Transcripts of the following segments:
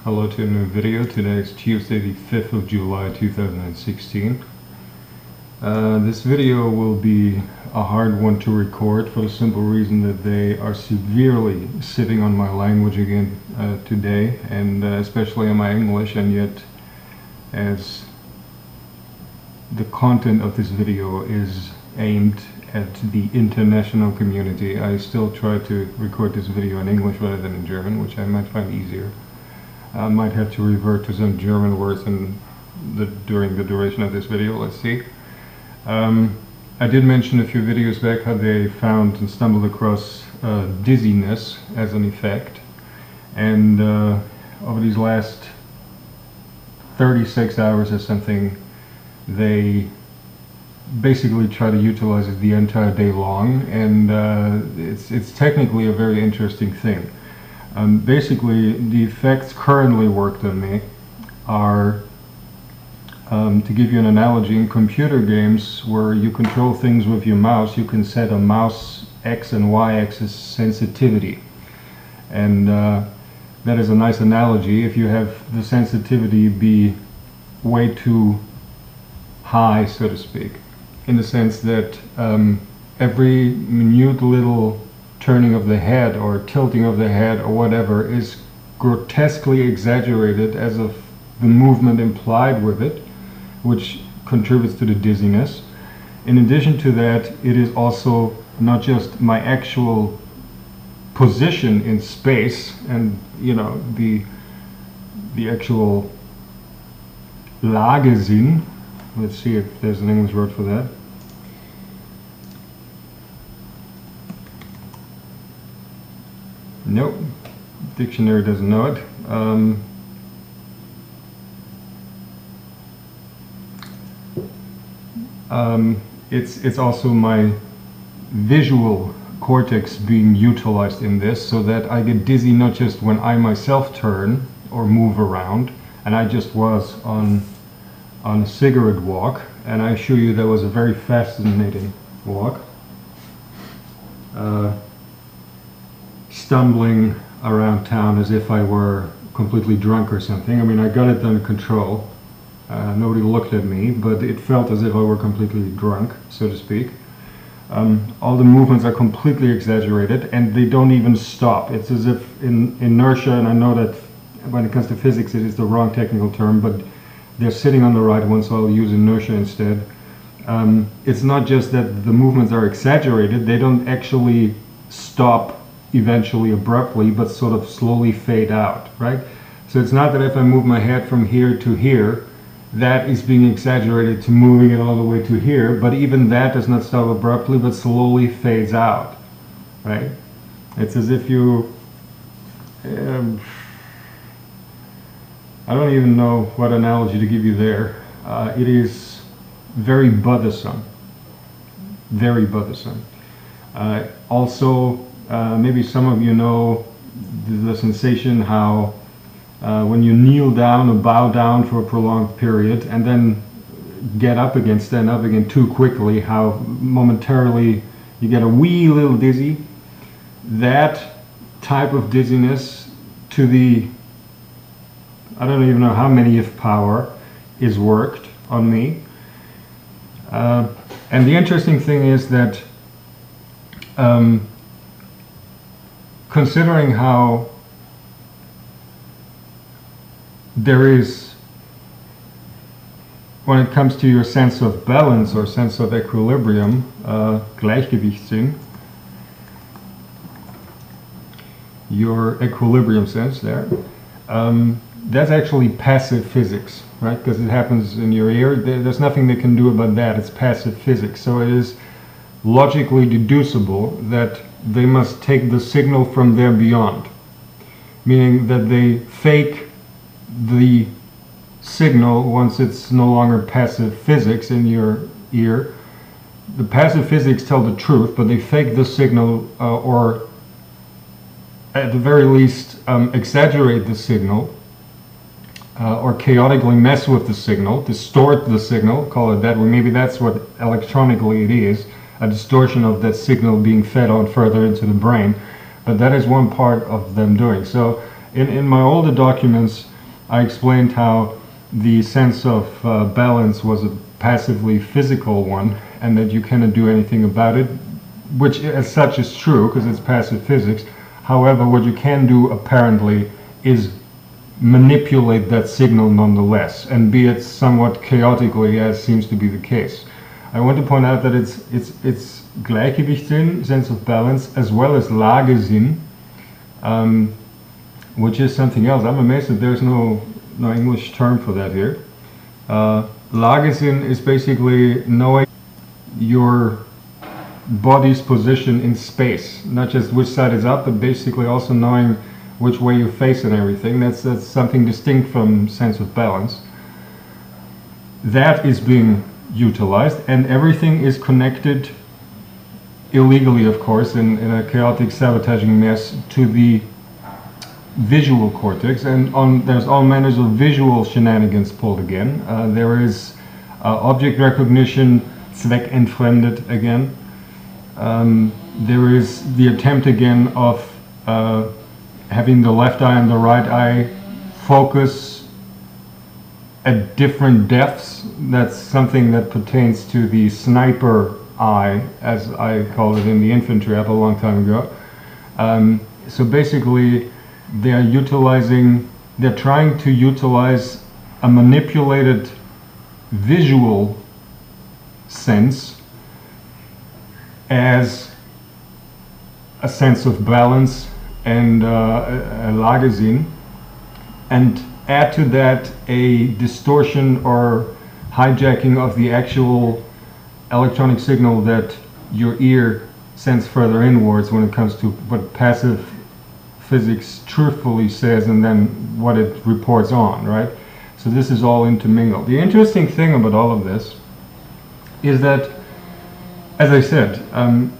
Hello to a new video. Today is Tuesday the 5th of July 2016. This video will be a hard one to record for the simple reason that they are severely sitting on my language again today, and especially on my English, and yet as the content of this video is aimed at the international community, I still try to record this video in English rather than in German, which I might find easier. I might have to revert to some German words during the duration of this video. Let's see. I did mention a few videos back how they found and stumbled across dizziness as an effect, and over these last 36 hours or something, they basically try to utilize it the entire day long, and it's technically a very interesting thing. Basically, the effects currently worked on me are, to give you an analogy, in computer games where you control things with your mouse, you can set a mouse X and Y axis sensitivity. And that is a nice analogy. If you have the sensitivity be way too high, so to speak, in the sense that every minute little turning of the head or tilting of the head or whatever is grotesquely exaggerated as of the movement implied with it, which contributes to the dizziness. In addition to that, it is also not just my actual position in space and, you know, the actual Lagesinn. Let's see if there's an English word for that. Nope, dictionary doesn't know it. It's also my visual cortex being utilized in this, so that I get dizzy not just when I myself turn or move around, and I just was on a cigarette walk, and I assure you that was a very fascinating walk. Stumbling around town as if I were completely drunk or something. I mean, I got it under control. Nobody looked at me, but it felt as if I were completely drunk, so to speak. All the movements are completely exaggerated, and they don't even stop. It's as if in inertia, and I know that when it comes to physics it is the wrong technical term, but they're sitting on the right one, so I'll use inertia instead. It's not just that the movements are exaggerated, they don't actually stop eventually abruptly, but sort of slowly fade out, right? So it's not that if I move my head from here to here, that is being exaggerated to moving it all the way to here, but even that does not stop abruptly, but slowly fades out, right? It's as if you, I don't even know what analogy to give you there. It is very bothersome, very bothersome. Also, maybe some of you know the sensation how when you kneel down or bow down for a prolonged period and then get up again, stand up again too quickly, how momentarily you get a wee little dizzy. That type of dizziness to the, I don't even know how many if power, is worked on me. And the interesting thing is that considering how there is, when it comes to your sense of balance or sense of equilibrium, Gleichgewichtssinn, your equilibrium sense there, that's actually passive physics, right? Because it happens in your ear. There's nothing they can do about that. It's passive physics. So it is logically deducible that they must take the signal from there beyond, meaning that they fake the signal once it's no longer passive physics in your ear. The passive physics tell the truth, but they fake the signal, or at the very least exaggerate the signal, or chaotically mess with the signal, distort the signal, call it that way. Maybe that's what electronically it is, a distortion of that signal being fed on further into the brain. But that is one part of them doing. So In my older documents, I explained how the sense of balance was a passively physical one, and that you cannot do anything about it, which as such is true because it's passive physics. However, what you can do apparently is manipulate that signal nonetheless, and be it somewhat chaotically, as seems to be the case. I want to point out that it's Gleichgewichtssinn, sense of balance, as well as Lagesinn, which is something else. I'm amazed that there's no English term for that here. Lagesinn is basically knowing your body's position in space, not just which side is up, but basically also knowing which way you face and everything. That's something distinct from sense of balance. That is being utilized, and everything is connected illegally, of course, in a chaotic sabotaging mess, to the visual cortex, and there's all manners of visual shenanigans pulled again. There is object recognition, zweckentfremdet again. There is the attempt again of having the left eye and the right eye focus at different depths. That's something that pertains to the sniper eye, as I called it in the infantry up a long time ago. So basically they're trying to utilize a manipulated visual sense as a sense of balance and a Lagesinn, and add to that a distortion or hijacking of the actual electronic signal that your ear sends further inwards when it comes to what passive physics truthfully says and then what it reports on, right? So this is all intermingled. The interesting thing about all of this is that, as I said,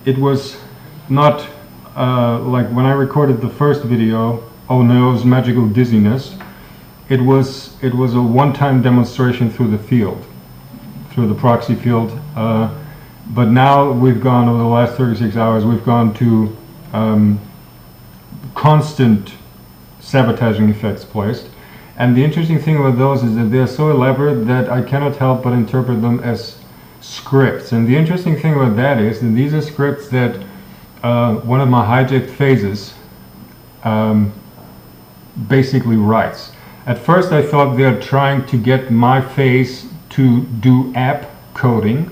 it was not like when I recorded the first video, Oh No's Magical Dizziness, it was a one-time demonstration through the field, through the proxy field, but now we've gone, over the last 36 hours, we've gone to constant sabotaging effects placed. And the interesting thing about those is that they're so elaborate that I cannot help but interpret them as scripts. And the interesting thing about that is that these are scripts that one of my hijacked phases basically writes. At first I thought they're trying to get my phase to do app coding,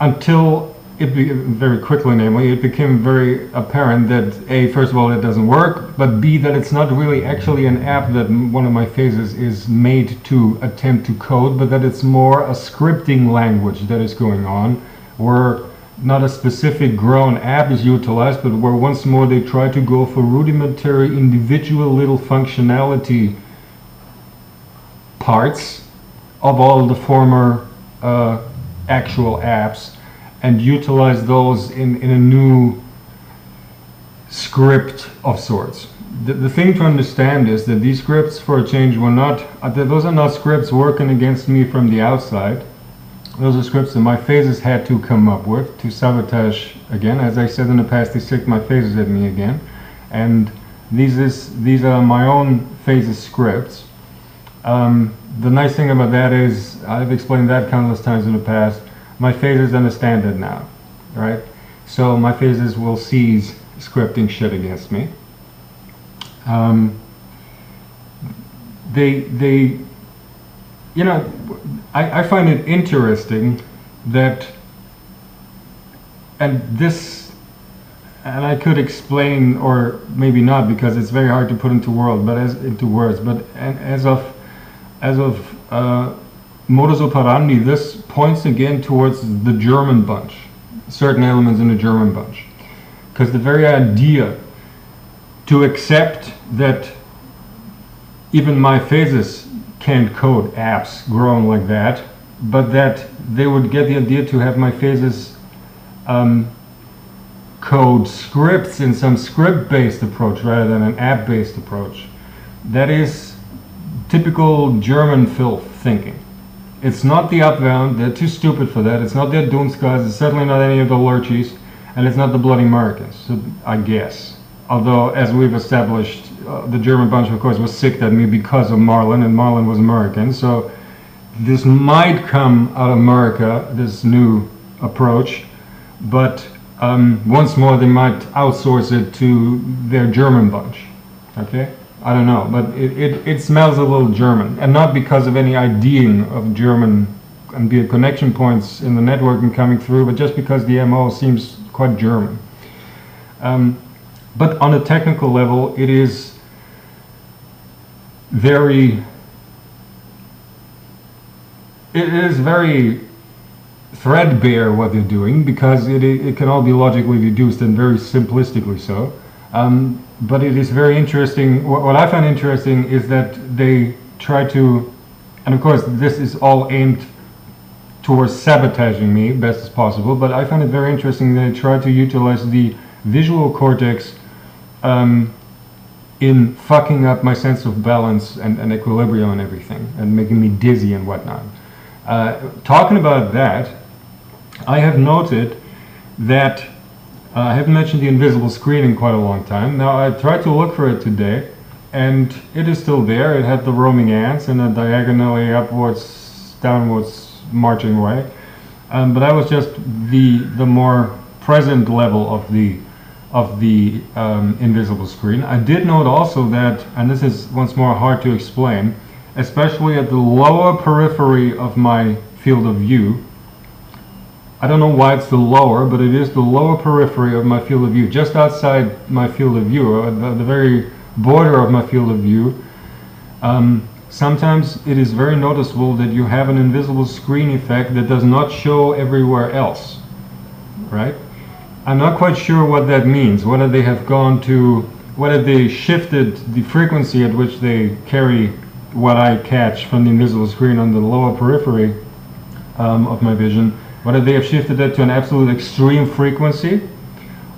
until very quickly, namely, it became very apparent that A, first of all, it doesn't work, but B, that it's not really actually an app that one of my phases is made to attempt to code, but that it's more a scripting language that is going on, where not a specific grown app is utilized, but where once more they try to go for rudimentary individual little functionality parts of all the former actual apps, and utilize those in a new script of sorts. The thing to understand is that these scripts, for a change, were not, those are not scripts working against me from the outside. Those are scripts that my phases had to come up with to sabotage again. As I said in the past, they sicked my phases at me again. And these are my own phases scripts. The nice thing about that is, I've explained that countless times in the past, my phases understand it now, right? So my phases will cease scripting shit against me. You know, I find it interesting that, and I could explain, or maybe not, because it's very hard to put into words, but as of modus operandi, this points again towards the German bunch, certain elements in the German bunch. Because the very idea to accept that even my phases can't code apps grown like that, but that they would get the idea to have my phases code scripts in some script-based approach rather than an app-based approach. That is typical German filth thinking. It's not the Upbound, they're too stupid for that. It's not the Dunskas, it's certainly not any of the Lurchies, and it's not the bloody Americans, so I guess. Although, as we've established, the German bunch, of course, was sick at me because of Marlin, and Marlin was American. So this might come out of America, this new approach, but once more they might outsource it to their German bunch. Okay? I don't know, but it smells a little German, and not because of any IDing of German and be connection points in the networking coming through, but just because the MO seems quite German. But on a technical level, it is very threadbare what they're doing, because it can all be logically deduced and very simplistically so. But it is very interesting. What I find interesting is that they try to, and of course this is all aimed towards sabotaging me best as possible, but I find it very interesting that they try to utilize the visual cortex in fucking up my sense of balance and equilibrium and everything, and making me dizzy and whatnot. Talking about that, I have noted that I haven't mentioned the invisible screen in quite a long time. Now I tried to look for it today, and it is still there. It had the roaming ants and a diagonally upwards, downwards marching way. But that was just the more present level of the invisible screen. I did note also that, and this is once more hard to explain, especially at the lower periphery of my field of view. I don't know why it's the lower, but it is the lower periphery of my field of view, just outside my field of view, or the very border of my field of view. Sometimes it is very noticeable that you have an invisible screen effect that does not show everywhere else, right? I'm not quite sure what that means, whether they have whether they shifted the frequency at which they carry what I catch from the invisible screen on the lower periphery of my vision, whether they have shifted that to an absolute extreme frequency,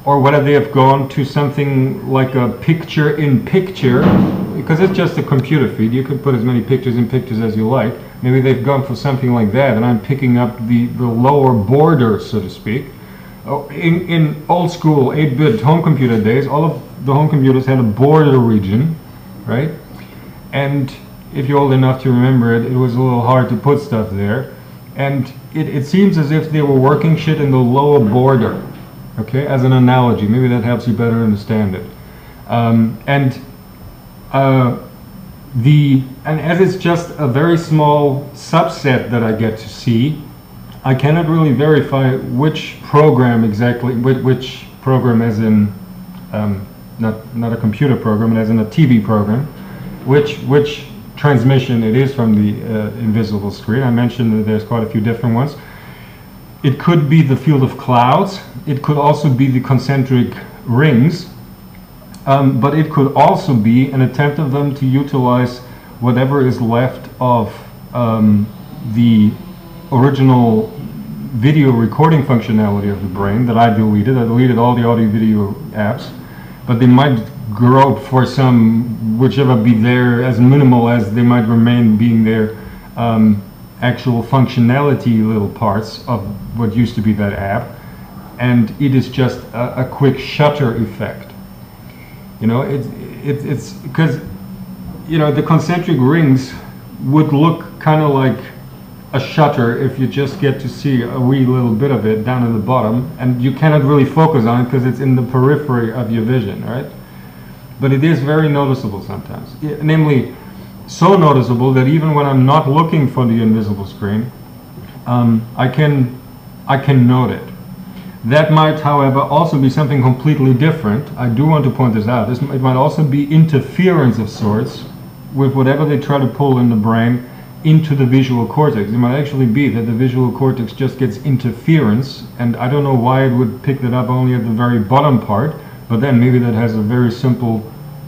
or whether they have gone to something like a picture-in-picture, because it's just a computer feed. You could put as many pictures in pictures as you like. Maybe they've gone for something like that, and I'm picking up the lower border, so to speak. In old school 8-bit home computer days, all of the home computers had a border region, right? And if you're old enough to remember it, it was a little hard to put stuff there. And it seems as if they were working shit in the lower border, okay, as an analogy. Maybe that helps you better understand it. And as it's just a very small subset that I get to see, I cannot really verify which program exactly, which program as in, not a computer program, but as in a TV program, which transmission it is from the invisible screen. I mentioned that there's quite a few different ones. It could be the field of clouds. It could also be the concentric rings. But it could also be an attempt of them to utilize whatever is left of the original video recording functionality of the brain that I deleted. I deleted all the audio video apps, but they might grope for some, whichever be there, as minimal as they might remain being their actual functionality little parts of what used to be that app, and it is just a quick shutter effect. You know, it's because, you know, the concentric rings would look kind of like a shutter if you just get to see a wee little bit of it down at the bottom, and you cannot really focus on it because it's in the periphery of your vision, right? But it is very noticeable sometimes, namely so noticeable that even when I'm not looking for the invisible screen, I can note it. That might, however, also be something completely different. I do want to point this out. It might also be interference of sorts with whatever they try to pull in the brain into the visual cortex. It might actually be that the visual cortex just gets interference, and I don't know why it would pick that up only at the very bottom part, but then maybe that has a very simple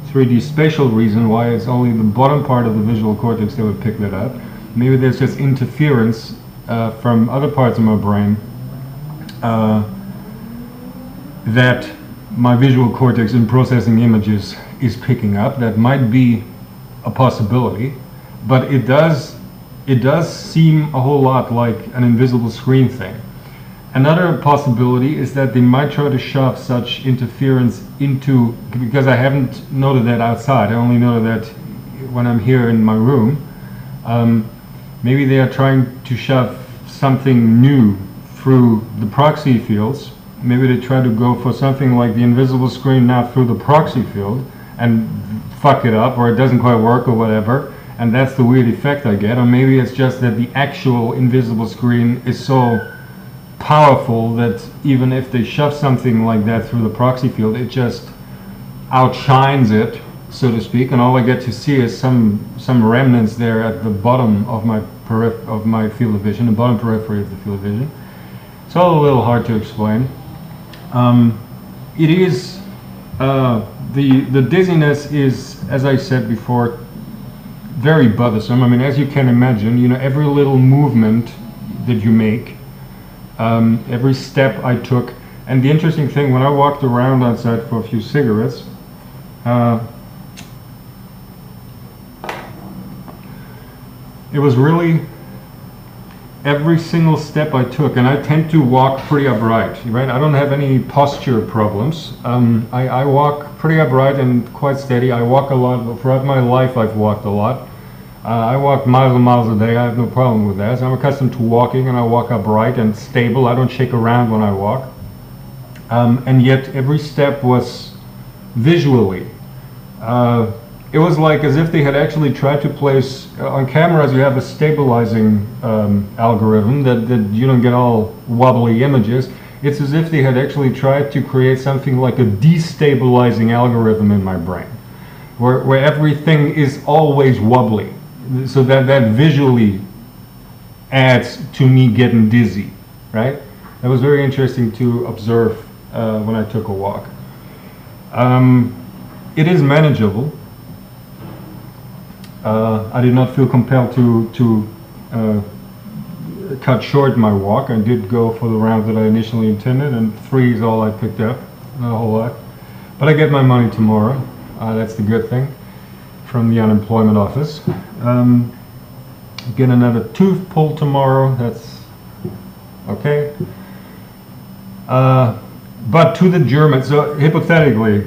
3D spatial reason why it's only the bottom part of the visual cortex that would pick that up. Maybe there's just interference from other parts of my brain that my visual cortex in processing images is picking up. That might be a possibility, but it does seem a whole lot like an invisible screen thing. Another possibility is that they might try to shove such interference into, because I haven't noted that outside, I only noted that when I'm here in my room. Maybe they are trying to shove something new through the proxy fields. Maybe they try to go for something like the invisible screen now through the proxy field and fuck it up, or it doesn't quite work or whatever, and that's the weird effect I get. Or maybe it's just that the actual invisible screen is so powerful that even if they shove something like that through the proxy field, it just outshines it, so to speak, and all I get to see is some remnants there at the bottom of my field of vision, the bottom periphery of the field of vision. It's all a little hard to explain. It is the dizziness is, as I said before, very bothersome. I mean, as you can imagine, you know, every little movement that you make, every step I took, and the interesting thing, when I walked around outside for a few cigarettes, it was really every single step I took, and I tend to walk pretty upright, right? I don't have any posture problems. I walk pretty upright and quite steady. I walk a lot. Throughout my life I've walked a lot. I walk miles and miles a day. I have no problem with that. So I'm accustomed to walking, and I walk upright and stable. I don't shake around when I walk. And yet every step was visually. It was like as if they had actually tried to place, on cameras you have a stabilizing algorithm that you don't get all wobbly images. It's as if they had actually tried to create something like a destabilizing algorithm in my brain, where everything is always wobbly, so that visually adds to me getting dizzy, right? That was very interesting to observe when I took a walk. It is manageable. I did not feel compelled to cut short my walk. I did go for the round that I initially intended, and 3 is all I picked up, not a whole lot. But I get my money tomorrow. That's the good thing, from the unemployment office. Get another tooth pulled tomorrow. That's okay. But to the Germans, so hypothetically,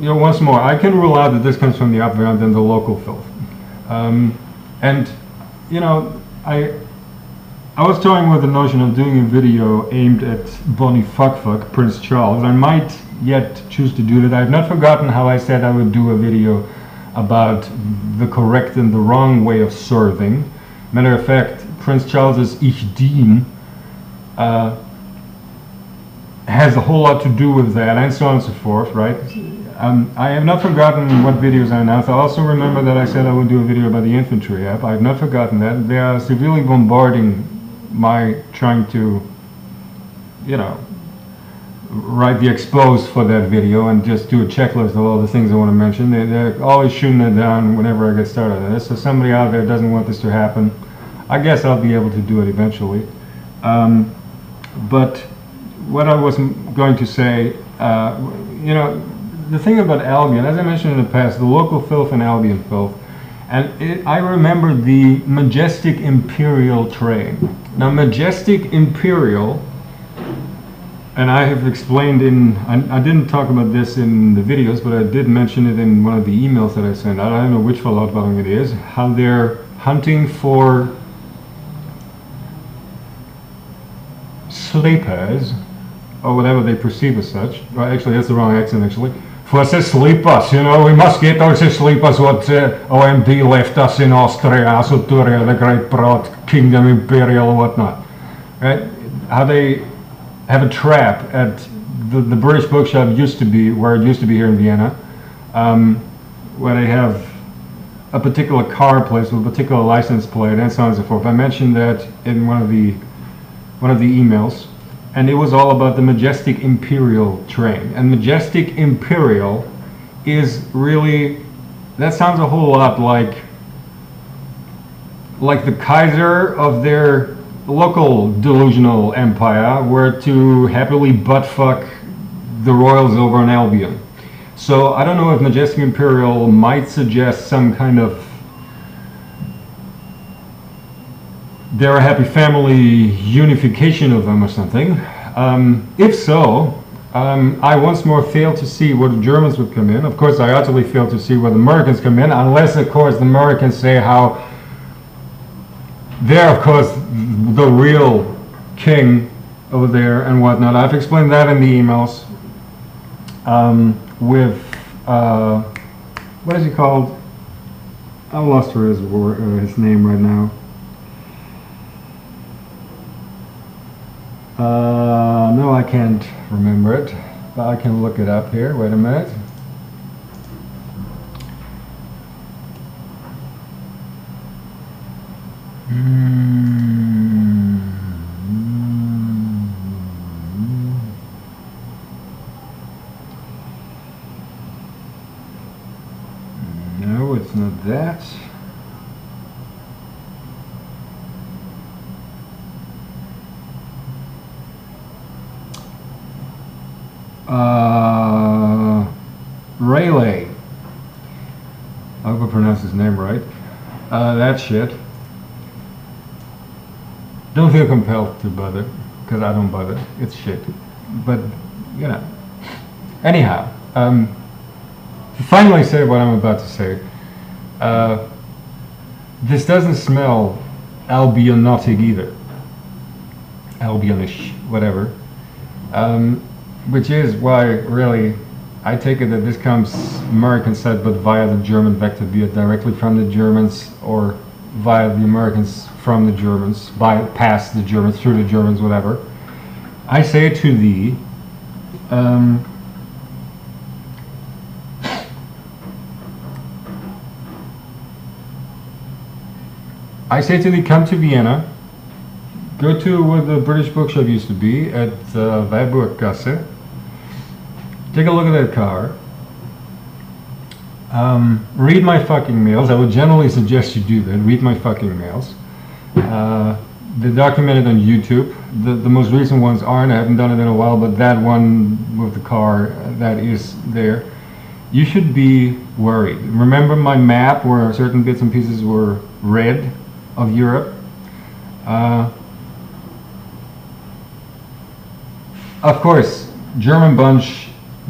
you know, once more, I can rule out that this comes from the Abwehr and the local filth. And you know, I was toying with the notion of doing a video aimed at Bonnie Fuck Prince Charles. I might yet choose to do that. I have not forgotten how I said I would do a video about the correct and the wrong way of serving. Matter of fact, Prince Charles's Ich dien has a whole lot to do with that, and so on and so forth, right? I have not forgotten what videos I announced. I also remember that I said I would do a video about the infantry app. I have not forgotten that. They are severely bombarding my trying to, you know, write the expose for that video and just do a checklist of all the things I want to mention. They're always shooting it down whenever I get started on this. So somebody out there doesn't want this to happen. I guess I'll be able to do it eventually. But what I was going to say, you know, the thing about Albion, as I mentioned in the past, the local filth and Albion filth, and I remember the Majestic Imperial train. Now, Majestic Imperial, and I have explained I didn't talk about this in the videos, but I did mention it in one of the emails that I sent out. I don't know which Verlautbarung it is, how they're hunting for sleepers, or whatever they perceive as such. Well, actually, that's the wrong accent, actually. For the sleepers, you know, we must get those sleepers what OMD left us in Austria, Asuturia, the Great Broad Kingdom, Imperial, whatnot. Right? How they have a trap at the British Bookshop used to be, where it used to be here in Vienna, where they have a particular car place with a particular license plate and so on and so forth. I mentioned that in one of the emails. And it was all about the Majestic Imperial train. And Majestic Imperial is really, that sounds a whole lot like the Kaiser of their local delusional empire were to happily buttfuck the royals over in Albion. So I don't know if Majestic Imperial might suggest some kind of they're a happy family unification of them or something. If so, I once more fail to see where the Germans would come in. Of course, I utterly fail to see where the Americans come in, unless, of course, the Americans say how they're, of course, the real king over there and whatnot. I've explained that in the emails with, what is he called? I lost his name right now. No, I can't remember it, but I can look it up here. Wait a minute. No, it's not that. Rayleigh. I hope I pronounced his name right. That shit. Don't feel compelled to bother, because I don't bother. It's shit. But, you know. Anyhow, to finally say what I'm about to say, this doesn't smell albionotic either. Albionish, whatever. Which is why, really, I take it that this comes American side, but via the German vector, be it directly from the Germans or via the Americans from the Germans, past the Germans, through the Germans, whatever. I say to thee, come to Vienna, go to where the British bookshop used to be, at Weiburggasse. Take a look at that car. Read my fucking mails. I would generally suggest you do that. Read my fucking mails. They're documented on YouTube. The most recent ones aren't. I haven't done it in a while, but that one with the car, that is there. You should be worried. Remember my map where certain bits and pieces were red of Europe? Of course, German bunch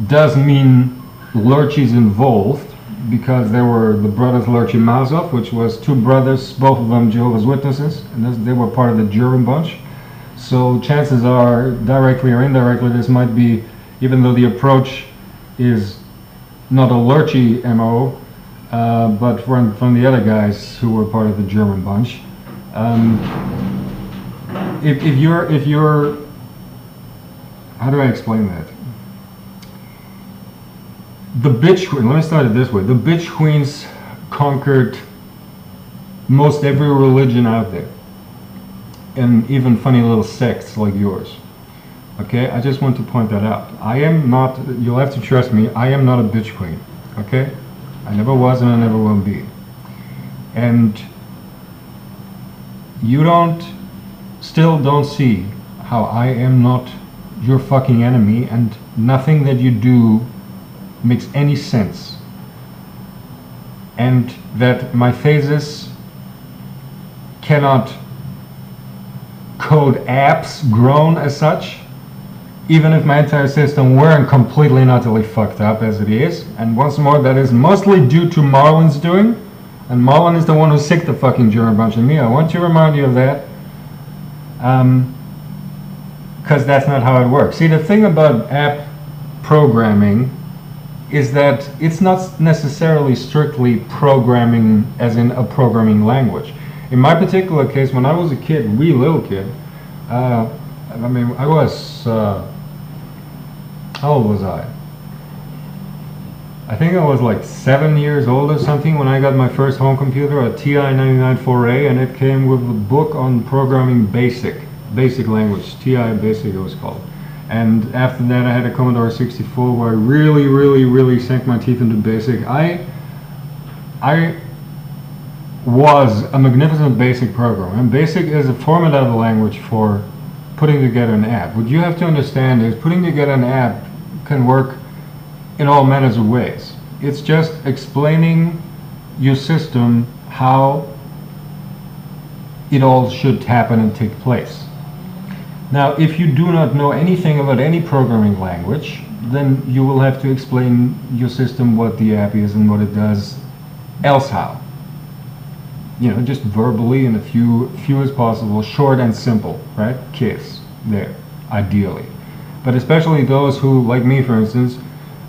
does mean Lurchies involved, because there were the brothers Lurchi-Mazov, which was two brothers, both of them Jehovah's Witnesses, and they were part of the German bunch. So chances are, directly or indirectly, this might be, even though the approach is not a Lurchi MO, but from the other guys who were part of the German bunch. If you're, how do I explain that? The bitch queen, let me start it this way. The bitch queens conquered most every religion out there, and even funny little sects like yours. Okay, I just want to point that out. I am not, you'll have to trust me, I am not a bitch queen. Okay, I never was and I never will be. And you still don't see how I am not your fucking enemy, and nothing that you do makes any sense, and that my phases cannot code apps grown as such, even if my entire system weren't completely and utterly fucked up as it is. And once more, that is mostly due to Marlon's doing, and Marlon is the one who sicked the fucking German bunch of me. I want to remind you of that, because that's not how it works. See, the thing about app programming is that it's not necessarily strictly programming as in a programming language. In my particular case, when I was a kid, wee little kid, I mean, I was, how old was I? I think I was like 7 years old or something when I got my first home computer, a TI-99 4A, and it came with a book on programming basic language, TI Basic it was called. And after that I had a Commodore 64 where I really sank my teeth into BASIC. I was a magnificent BASIC programmer, and BASIC is a format-level language for putting together an app. What you have to understand is putting together an app can work in all manners of ways. It's just explaining your system how it all should happen and take place. Now, if you do not know anything about any programming language, then you will have to explain your system what the app is and what it does, else how. You know, just verbally in a few as possible, short and simple, right? Kiss, there, ideally. But especially those who, like me for instance,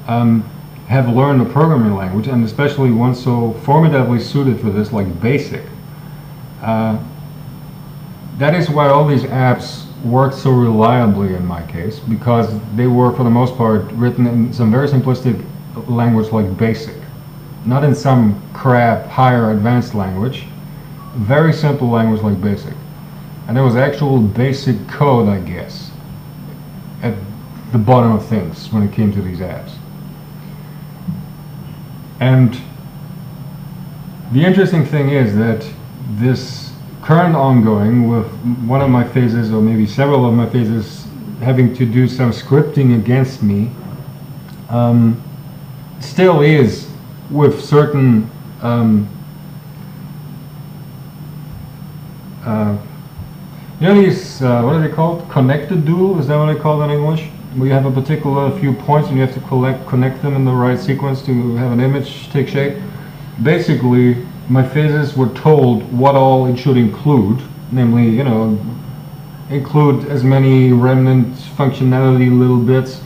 have learned a programming language, and especially one so formidably suited for this, like BASIC. That is why all these apps work so reliably in my case, because they were for the most part written in some very simplistic language like BASIC. Not in some crap, higher advanced language. Very simple language like BASIC. And there was actual basic code, I guess, at the bottom of things when it came to these apps. And the interesting thing is that this current ongoing, with one of my phases, or maybe several of my phases, having to do some scripting against me, still is with certain you know these, what are they called? Connected dual, is that what they call that in English? Where you have a particular few points and you have to connect them in the right sequence to have an image take shape. Basically, my phases were told what all it should include, namely, you know, include as many remnant functionality little bits,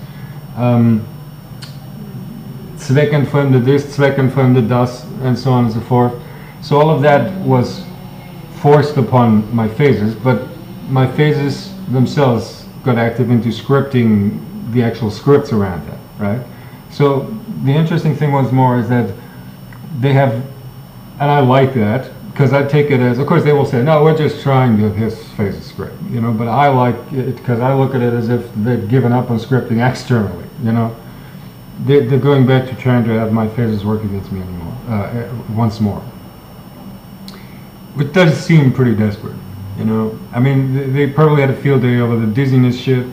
zweckentfremde dies, zweckentfremde das, and so on and so forth. So all of that was forced upon my phases, but my phases themselves got active into scripting the actual scripts around that, right? So the interesting thing once more is that they have, and I like that, because I take it as, of course they will say, no, we're just trying to his phases script, you know, but I like it because I look at it as if they've given up on scripting externally, you know. They're going back to trying to have my phases work against me anymore, once more. Which does seem pretty desperate, you know. I mean, they probably had a field day over the dizziness shit.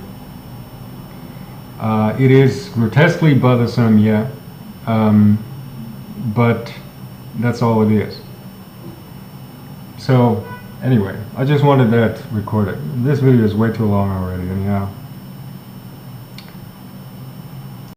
It is grotesquely bothersome, yeah, but that's all it is. So, anyway, I just wanted that recorded. This video is way too long already, anyhow.